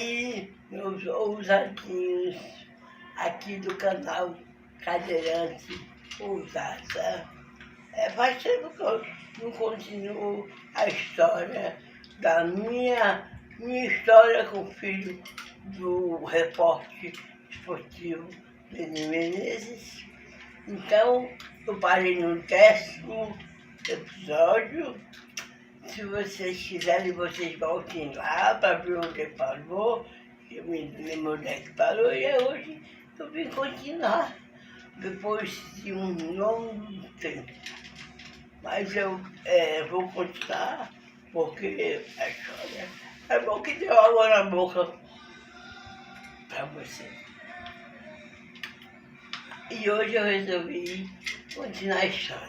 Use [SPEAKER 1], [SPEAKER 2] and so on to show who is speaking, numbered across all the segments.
[SPEAKER 1] Aí, meus ousadinhos aqui do canal Cadeirante Ousada. Faz tempo que eu não continuo a história da minha história com o filho do repórter esportivo Denis Menezes. Então, eu parei no 10º episódio. Se vocês quiserem, vocês voltem lá para ver onde parou. Eu me lembro onde é que parou e hoje eu vim continuar, depois de um longo tempo. Mas eu vou continuar, porque a história é bom que deu água na boca para você. E hoje eu resolvi continuar a história.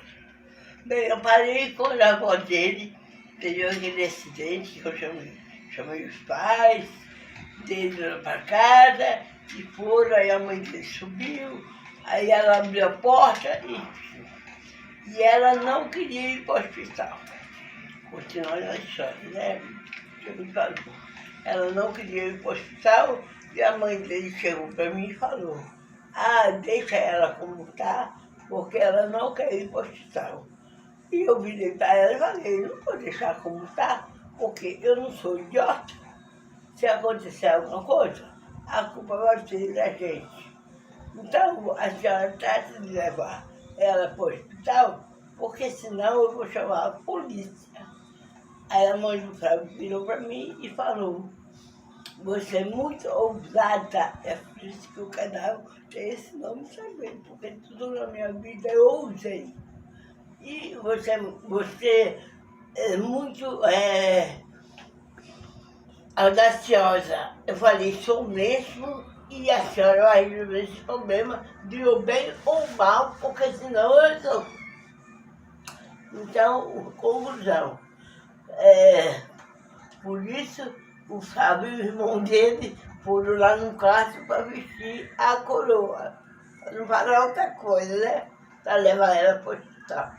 [SPEAKER 1] Bem, eu parei quando a avó dele teve aquele acidente que eu chamei os pais dele lá para casa e foram, aí a mãe dele subiu, aí ela abriu a porta e ela não queria ir para o hospital. Continuando a história, né? Que me falou. Ela não queria ir para o hospital e a mãe dele chegou para mim e falou: deixa ela como está, porque ela não quer ir para o hospital. E eu virei para ela e falei: não vou deixar como está, porque eu não sou idiota. Se acontecer alguma coisa, a culpa vai ser da gente. Então, a senhora trata de levar ela para o hospital, porque senão eu vou chamar a polícia. Aí a mãe do Flávio virou para mim e falou: você é muito ousada, é por isso que o canal tem esse nome também, porque tudo na minha vida eu ousei. E você é muito audaciosa. Eu falei: sou mesmo, e a senhora vai resolver esse problema de o bem ou mal, porque senão eu resolvo. Então, conclusão. Por isso, o Fábio e o irmão dele foram lá no quarto para vestir a coroa. Para não falar outra coisa, né? Para levar ela para o hospital.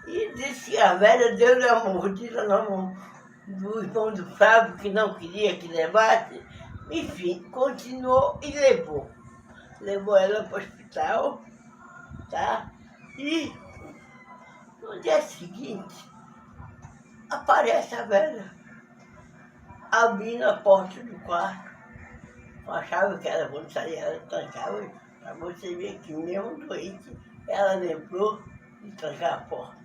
[SPEAKER 1] E disse que a velha deu-lhe uma mordida na mão do irmão do Fábio, que não queria que levasse. Enfim, continuou e levou. Levou ela para o hospital, tá? E no dia seguinte, aparece a velha, abrindo a porta do quarto. Eu achava que ela, quando saía, ela trancava, para você ver que mesmo doente, ela lembrou de trancar a porta.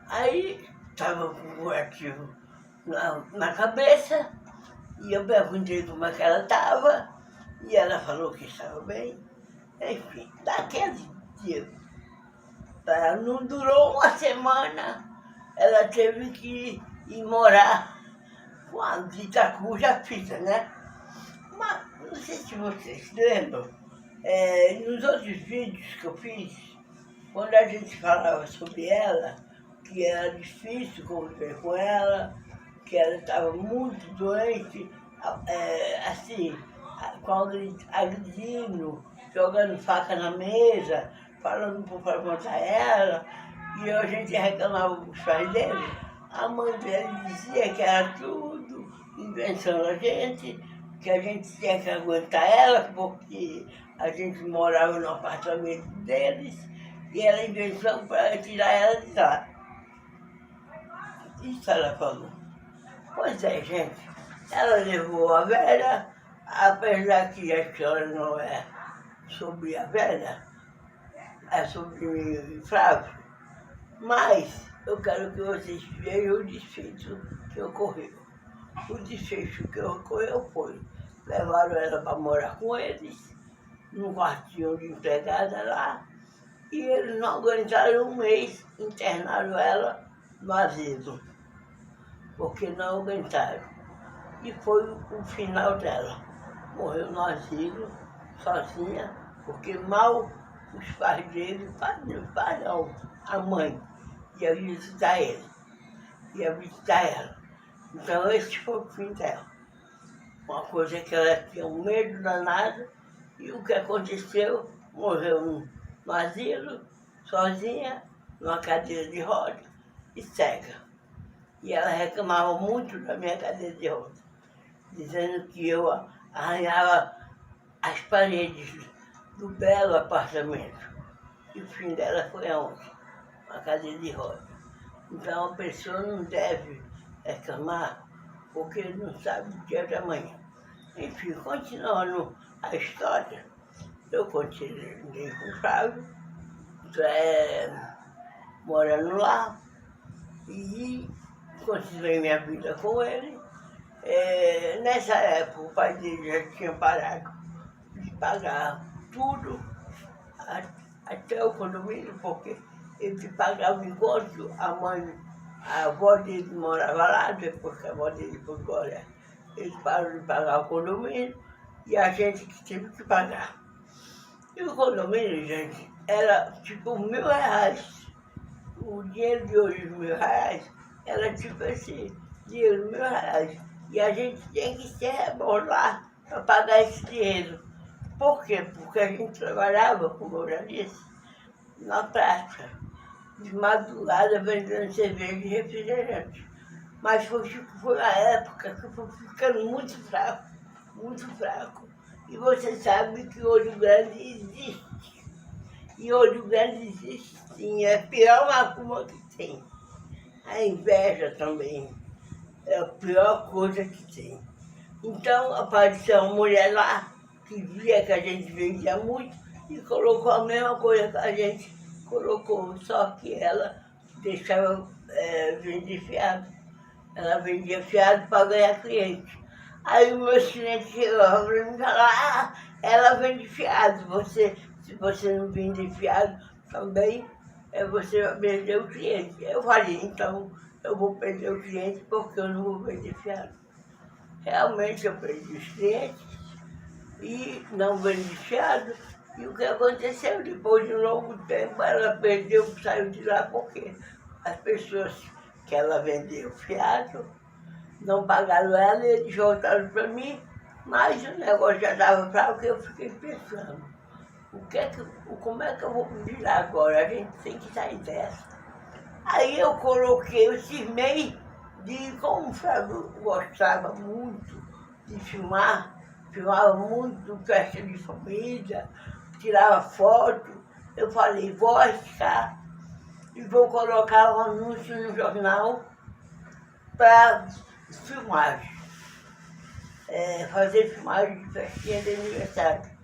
[SPEAKER 1] Aí, estava com o curativo na cabeça, e eu perguntei como é que ela estava, e ela falou que estava bem. Enfim, daquele dia, não durou uma semana, ela teve que ir morar com a dita cuja fita, né? Mas, não sei se vocês lembram, nos outros vídeos que eu fiz, quando a gente falava sobre ela, que era difícil conviver com ela, que ela estava muito doente, assim, agredindo, jogando faca na mesa, falando para matar ela, e a gente reclamava dos pais dele. A mãe dele dizia que era tudo invenção da gente, que a gente tinha que aguentar ela, porque a gente morava no apartamento deles, e era invenção para tirar ela de lá. Isso ela falou. Pois é, gente, ela levou a velha, apesar que a história não é sobre a velha, é sobre o Flávio, mas eu quero que vocês vejam o desfecho que ocorreu. O desfecho que ocorreu foi: levaram ela para morar com eles, num quartinho de empregada lá, e eles não aguentaram um mês, internaram ela no asilo, porque não aguentaram. E foi o final dela. Morreu no asilo, sozinha, porque mal os pais dele, não, a mãe, ia visitar ele, ia visitar ela. Então esse foi o fim dela. Uma coisa que ela tinha um medo danado, e o que aconteceu, morreu no asilo, sozinha, numa cadeira de roda e cega. E ela reclamava muito da minha cadeira de roda. dizendo que eu arranhava as paredes do belo apartamento. E o fim dela foi aonde? Uma cadeira de roda. Então a pessoa não deve reclamar porque não sabe o dia da manhã. Enfim, continuando a história, eu continuei com o Flávio, morando lá, e continuei minha vida com ele. Nessa época, o pai dele já tinha parado de pagar tudo, até o condomínio, porque ele pagava enquanto a avó dele morava lá, depois que a avó dele foi embora, ele parou de pagar o condomínio e a gente que teve que pagar. E o condomínio, gente, era tipo R$1.000. O dinheiro de hoje, R$1.000, era tipo esse dinheiro, R$1.000. E a gente tinha que se rebolar para pagar esse dinheiro. Por quê? Porque a gente trabalhava, como eu já disse, na praça, de madrugada vendendo cerveja e refrigerante. Mas foi a época que eu fui ficando muito fraco, muito fraco. E você sabe que Olho Grande existe. E Olho Grande existe sim, é a pior macumba que tem. A inveja também é a pior coisa que tem. Então apareceu uma mulher lá que via que a gente vendia muito e colocou a mesma coisa que a gente colocou, só que ela deixava vender fiado. Ela vendia fiado para ganhar cliente. Aí o meu cliente chegou para mim e falou, ela vende fiado, se você não vender fiado também, você vai perder o cliente. Eu falei, então eu vou perder o cliente porque eu não vou vender fiado. Realmente eu perdi os clientes e não vendi fiado. E o que aconteceu? Depois de um longo tempo ela perdeu, saiu de lá porque as pessoas que ela vendeu fiado não pagaram ela e eles voltaram para mim, mas o negócio já estava fraco que eu fiquei pensando, como é que eu vou me virar agora? A gente tem que sair dessa. Aí eu cismei de, como o Flávio gostava muito de filmava muito festa de família, tirava foto, eu falei, vou arriscar e vou colocar um anúncio no jornal para filmagem, fazer filmagem de festinha de aniversário.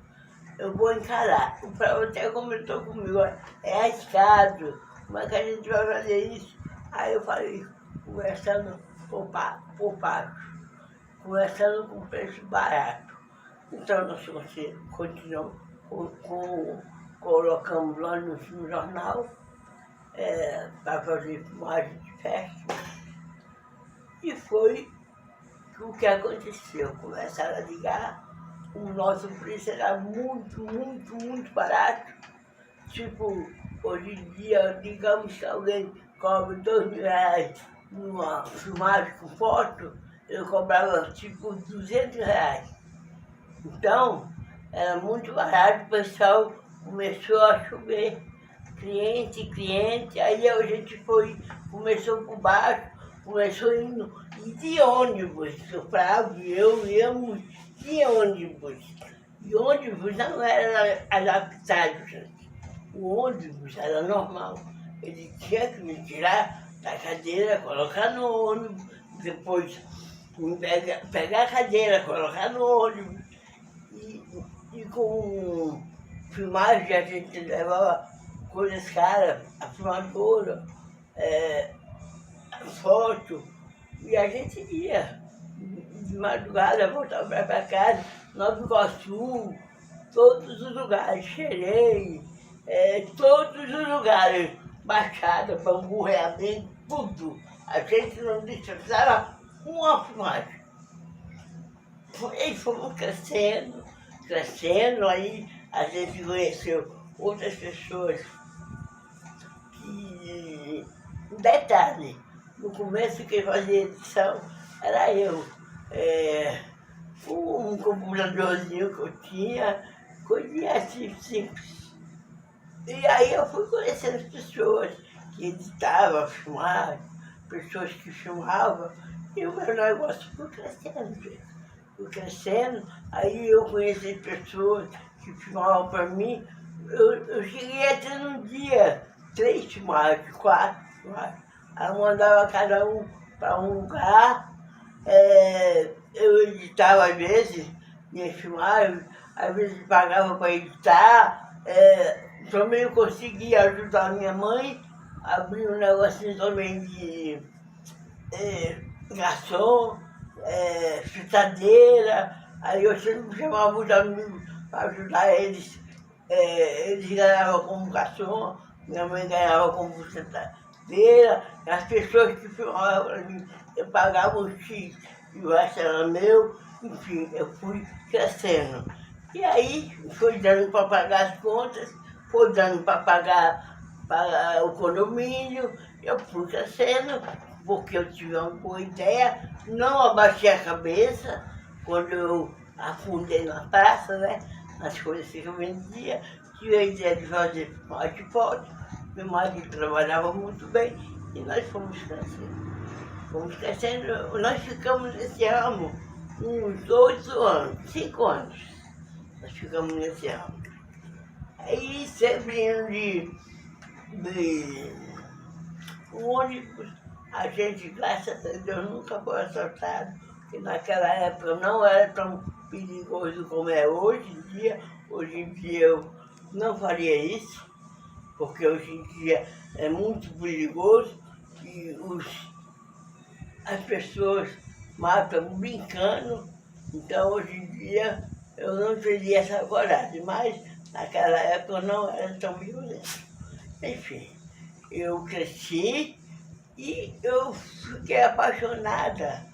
[SPEAKER 1] Eu vou encarar. O Flávio até comentou comigo, é arriscado, como é que a gente vai fazer isso? Aí eu falei, conversando por baixo, conversando com preço barato. Então nós continuamos, colocamos lá no jornal para fazer filmagem de festa. E foi o que aconteceu. Começaram a ligar, o nosso preço era muito, muito, muito barato. Tipo, hoje em dia, digamos que alguém cobra R$2.000 numa filmagem com foto, eu cobrava tipo R$200. Então, era muito barato, o pessoal começou a chover. Cliente, aí a gente começou por baixo, começou indo de ônibus, o Flávio e eu íamos de ônibus. E ônibus não era adaptado, gente. O ônibus era normal. Ele tinha que me tirar da cadeira, colocar no ônibus, depois pegar a cadeira, colocar no ônibus. E com filmagem a gente levava coisas caras, a filmadora, foto, e a gente ia de madrugada, voltava para casa, Nova Iguaçu, todos os lugares, Xerém, todos os lugares, Baixada, Bangu, Realmente, tudo. A gente não deixava uma filmagem. E fomos crescendo, aí a gente conheceu outras pessoas que, detalhe, no começo quem fazia edição era eu. Um computadorzinho que eu tinha, coisinha assim simples. E aí eu fui conhecendo pessoas que editavam, filmavam, pessoas que filmavam, e o meu negócio foi crescendo, gente. fui crescendo, aí eu conheci pessoas que filmavam para mim. Eu cheguei a ter um dia 3 filmagens, 4 filmagens. Ela mandava cada um para um lugar, eu editava às vezes, minhas filmagens, às vezes pagava para editar, também eu conseguia ajudar a minha mãe, abrir um negocinho também de garçom, fritadeira, aí eu sempre chamava os amigos para ajudar eles. Eles ganhavam como garçom, minha mãe ganhava como fritadeira, as pessoas que filmavam para mim, eu pagava um X e o resto era meu, enfim, eu fui crescendo. E aí foi dando para pagar as contas, foi dando para pagar o condomínio, eu fui crescendo, porque eu tive uma boa ideia, não abaixei a cabeça quando eu afundei na praça, né? Nas coisas que eu vendia, tive a ideia de fazer hotpot, meu marido trabalhava muito bem e nós fomos crescendo. Fomos crescendo, nós ficamos nesse ramo uns 8 anos, 5 anos, nós ficamos nesse ramo. Aí sempre indo de um ônibus, a gente, graças a Deus, nunca foi assaltado, porque naquela época não era tão perigoso como é hoje em dia. Hoje em dia eu não faria isso, porque hoje em dia é muito perigoso e as pessoas matam brincando, então hoje em dia eu não teria essa coragem, mas naquela época eu não era tão violento. Enfim, eu cresci e eu fiquei apaixonada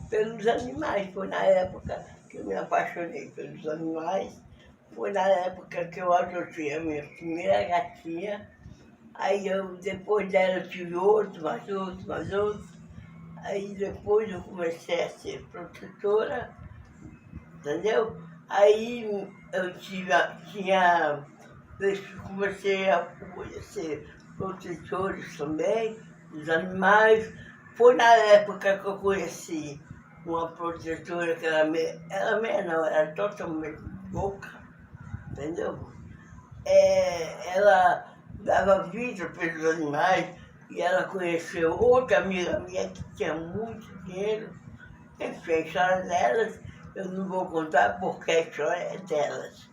[SPEAKER 1] pelos animais. Foi na época que eu me apaixonei pelos animais. Foi na época que eu adotei a minha primeira gatinha. Aí depois dela eu tive outro, mais outro, mais outro. Aí depois eu comecei a ser protetora, entendeu? Aí eu comecei a conhecer protetores também, dos animais. Foi na época que eu conheci uma protetora que era meia não, era totalmente louca, entendeu? Ela dava vida pelos animais e ela conheceu outra amiga minha que tinha muito dinheiro. Enfim, a história delas eu não vou contar porque a história é delas.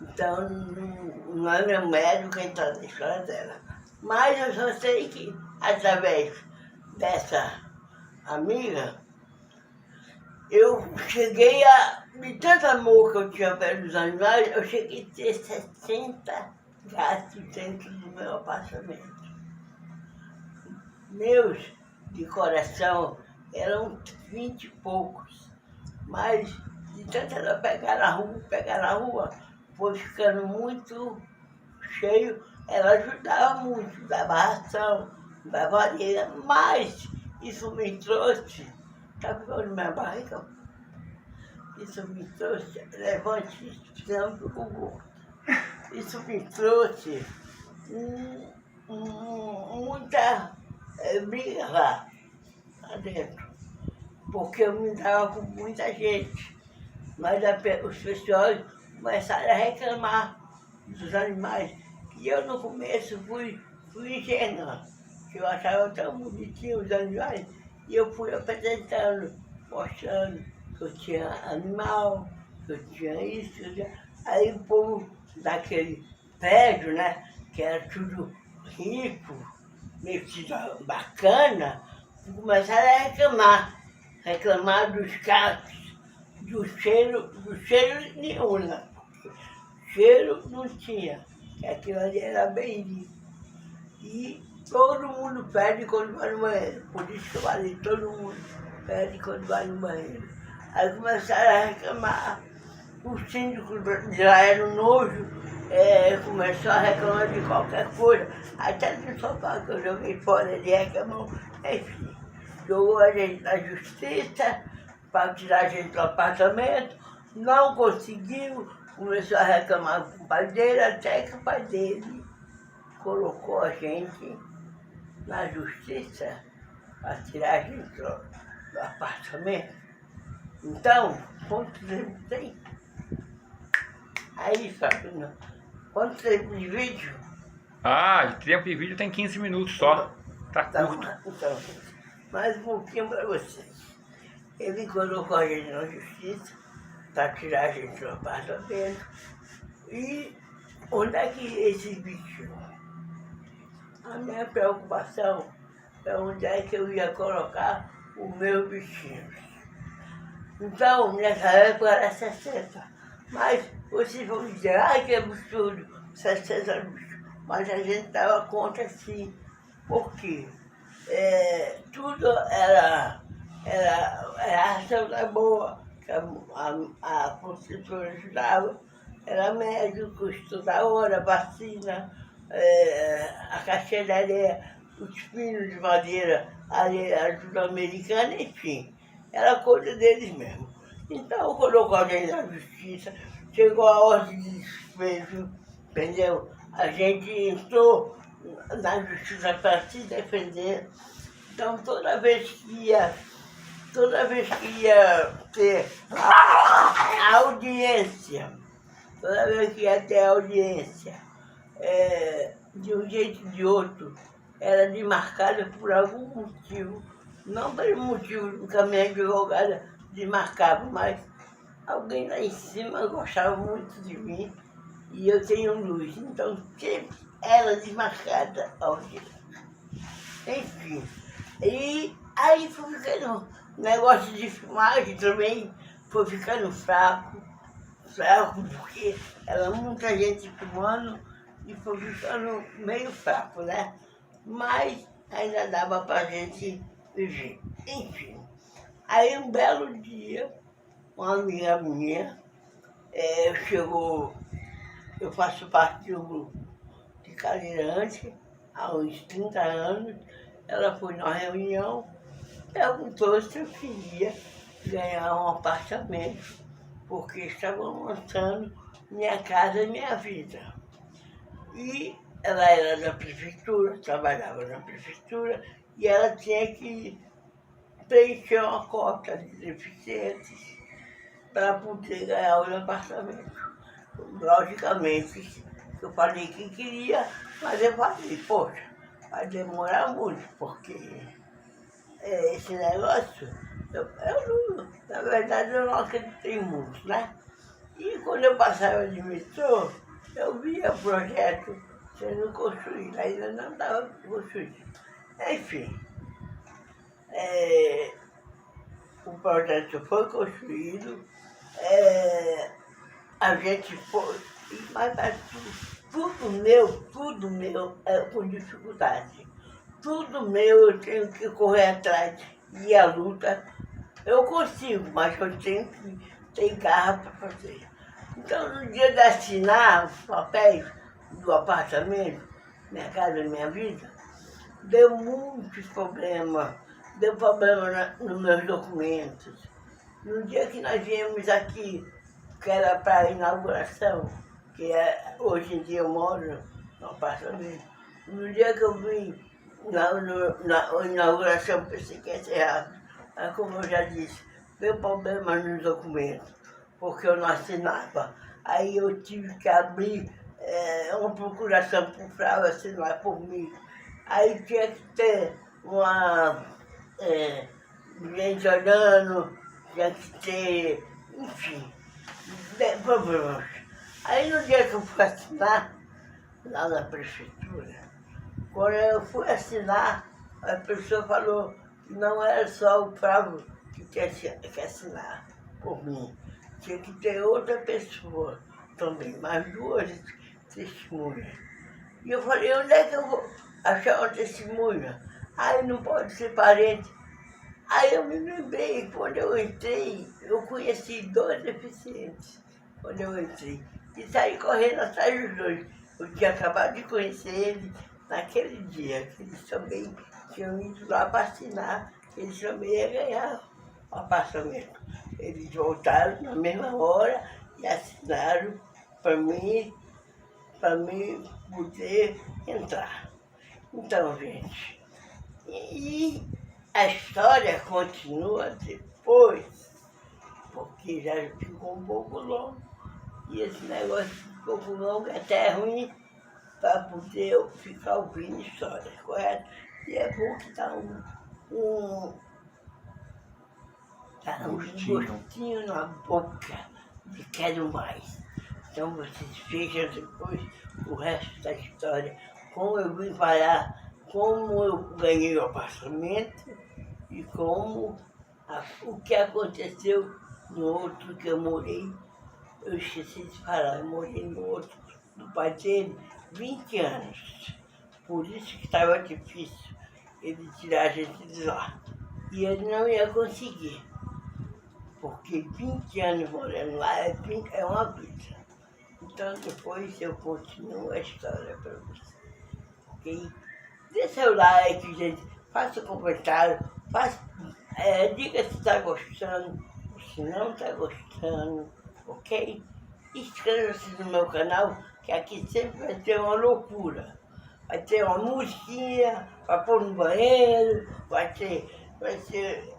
[SPEAKER 1] Então, não é meu médico quem está na história dela. Mas eu só sei que, através dessa amiga, eu cheguei de tanto amor que eu tinha pelos animais, eu cheguei a ter 60 gatos dentro do meu apartamento. Meus, de coração, eram 20 e poucos, mas de tanto ela pegar na rua, foi ficando muito cheio, ela ajudava muito, dava ração, dava areia, mas isso me trouxe, tá ficando minha barriga? Isso me trouxe, levante isso, senão eu fico gordo. Isso me trouxe muita briga lá dentro, porque eu me dava com muita gente, mas os pessoas começaram a reclamar dos animais. E eu no começo fui ingênua, que eu achava tão bonitinho os animais, e eu fui apresentando, mostrando que eu tinha animal, que eu tinha isso, que eu tinha... Aí o povo daquele prédio, né, que era tudo rico, metido bacana, começaram a reclamar dos gatos, do cheiro nenhum, né? Cheiro não tinha, que aquilo ali era bem limpo. E todo mundo pede quando vai no banheiro, por isso que eu falei, todo mundo pede quando vai no banheiro. Aí começaram a reclamar, o síndico já era um nojo, começou a reclamar de qualquer coisa, até do sofá que eu joguei fora, ele reclamou, enfim, jogou a gente na justiça para tirar a gente do apartamento, não conseguiu, começou a reclamar com o pai dele, até que o pai dele colocou a gente na justiça para tirar a gente do apartamento. Então, quanto tempo tem? Aí, Fabiano, quanto tempo de vídeo?
[SPEAKER 2] Ah, de tempo de vídeo tem 15 minutos só. Tá curto.
[SPEAKER 1] Então, mais um pouquinho para vocês. Ele colocou a gente na justiça para tirar a gente do apartamento. E onde é que esse bicho? A minha preocupação é onde é que eu ia colocar os meus bichinhos. Então, nessa época era 60. Mas vocês vão dizer, ai que absurdo, 60 bichos. Mas a gente dava conta sim. Por quê? Tudo era a ação da boa, que a construtora ajudava, era médico, estudava, vacina, a caixa de areia, os pinos de madeira, ajuda americana, enfim, era coisa deles mesmo. Então colocou a gente na justiça, chegou a ordem de despejo, entendeu? A gente entrou na justiça para se defender. Então toda vez que ia ter a audiência, toda vez que ia ter audiência, de um jeito ou de outro, era demarcada por algum motivo, não pelo motivo que a minha advogada desmarcava, mas alguém lá em cima gostava muito de mim e eu tenho luz, então sempre era desmarcada a audiência. Enfim, e aí foi ficando, negócio de filmagem também foi ficando fraco, porque era muita gente filmando e foi ficando meio fraco, né? Mas ainda dava pra gente viver. Enfim, aí um belo dia, uma amiga minha chegou, eu faço parte de um grupo de cadeirante há uns 30 anos, ela foi numa reunião, perguntou se eu queria ganhar um apartamento, porque estavam lançando Minha Casa Minha Vida. E ela era da prefeitura, trabalhava na prefeitura, e ela tinha que preencher uma cota de deficientes para poder ganhar o apartamento. Logicamente, eu falei que queria, mas eu falei, poxa, vai demorar muito, porque esse negócio, na verdade eu não acreditei muito, né? E quando eu passava de metrô, eu via o projeto sendo construído, ainda não estava construído. Enfim, o projeto foi construído, a gente foi, mas tudo meu é com dificuldade. Tudo meu eu tenho que correr atrás e a luta. Eu consigo, mas eu tenho que ter garra para fazer. Então, no dia de assinar os papéis do apartamento, Minha Casa Minha Vida, deu muitos problemas. Deu problema nos meus documentos. No dia que nós viemos aqui, que era para a inauguração, que hoje em dia eu moro no apartamento, no dia que eu vim na inauguração, pensei que ia ser rápido, mas como eu já disse, deu problema nos documentos, porque eu não assinava. Aí eu tive que abrir uma procuração por Flávio assinar por mim. Aí tinha que ter uma gente olhando, tinha que ter, enfim, problemas. Aí no dia que eu fui assinar, lá na prefeitura, quando eu fui assinar, a pessoa falou que não era só o Flávio que tinha que assinar por mim. Tinha que ter outra pessoa também, mais duas testemunhas. E eu falei, onde é que eu vou achar uma testemunha? Aí não pode ser parente. Aí eu me lembrei, quando eu entrei, eu conheci 2 deficientes, quando eu entrei. E saí correndo atrás dos 2. Eu tinha acabado de conhecer eles naquele dia, que eles também tinham ido lá para assinar, eles também iam ganhar o apartamento. Eles voltaram na mesma hora e assinaram para mim poder entrar. Então, gente, e a história continua depois, porque porque já ficou um pouco longo. E esse negócio ficou um pouco longo, até é ruim para poder eu ficar ouvindo história, correto? E é bom que dá tá um gostinho na boca de quero mais. Então vocês vejam depois o resto da história, como eu vim parar, como eu ganhei o apartamento e como o que aconteceu no outro que eu morei. Eu esqueci de falar, eu morei no outro do pai dele 20 anos. Por isso que estava difícil ele tirar a gente de lá. E ele não ia conseguir, porque 20 anos morando lá é uma vida. Então depois eu continuo a história para você. Ok? Dê seu like, gente, faça um comentário, diga se está gostando, ou se não está gostando, ok? Inscreva-se no meu canal, que aqui sempre vai ter uma loucura. Vai ter uma musiquinha para pôr no banheiro, vai ter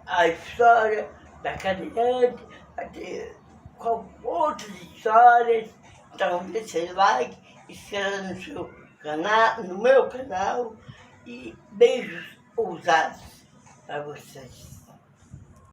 [SPEAKER 1] a história da cadeirante, vai ter outras histórias. Então dê seu like, inscreva no seu canal, no meu canal, e beijos ousados para vocês.